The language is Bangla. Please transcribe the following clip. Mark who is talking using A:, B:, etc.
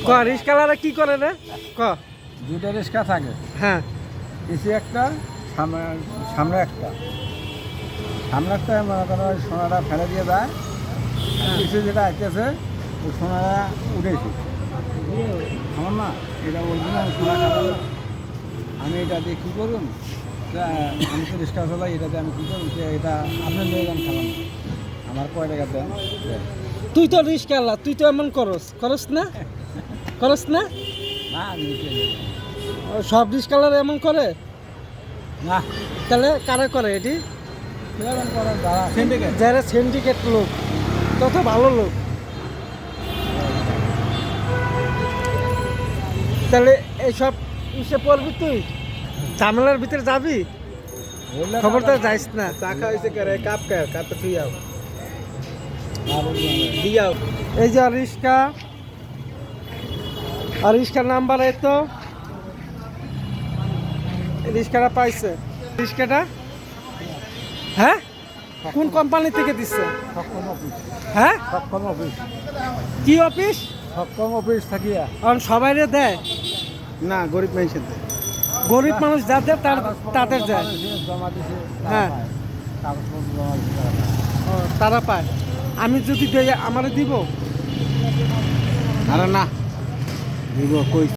A: ক রিস্কালারা কি করে রে ক?
B: দুটো রিক্সা থাকে,
A: হ্যাঁ
B: পিছিয়ে একটা, সামনে সামনে একটা। সামনে একটা মনে করো ওই সোনাটা ফেলে দিয়ে যায়, পিছিয়ে যেটা আসতেছে ওই সোনাটা উঠেছে। আমার না এটা বলছি না, আমি সোনা খাবো না, আমি এটা দিয়ে কী করুন, আমি তো রিক্সা চালাই, এটাতে আমি কী করুন, এটা আপনার নিয়ে যান খালাম, আমার কয় টাকা দেন।
A: তুই তো রিস্কালা, তুই তো এমন করস না করস না?
B: না আমি নিতে যাই
A: ও, সব রিস্কালারা এমন করে?
B: না,
A: তাহলে কারা করে এটি?
B: কিরকম করে যারা সিন্ডিকেট।
A: যারা সিন্ডিকেট লোক তত ভালো লোক। তাহলে এইসব ইসে পড়বি তুই, ঝামেলার ভিতরে যাবি, খবরদার যাইস না।
B: টাকা হয়েছে করে কাপ তুই যাও
A: দিয়াও এই যে রিস্কা, আর রিস্কার নাম্বার এই তো, রিস্কাটা পাইছে। রিস্কাটা হ্যাঁ কোন কোম্পানি থেকে দিচ্ছে?
B: সক্ষম অফিস,
A: হ্যাঁ
B: সক্ষম অফিস,
A: কি অফিস?
B: সক্ষম অফিস থাকিয়া।
A: কারণ সবাইরে দেয়
B: না, গরিব মানুষের দেয়।
A: গরিব মানুষ যাদের তাদের যায়।
B: জমা দিছে,
A: হ্যাঁ।
B: কাগজপত্র জমা দিছে তারা পায়।
A: ও, তারা পায়। আমি যদি দেই আমারে দিব?
B: আরে না, দিব কই।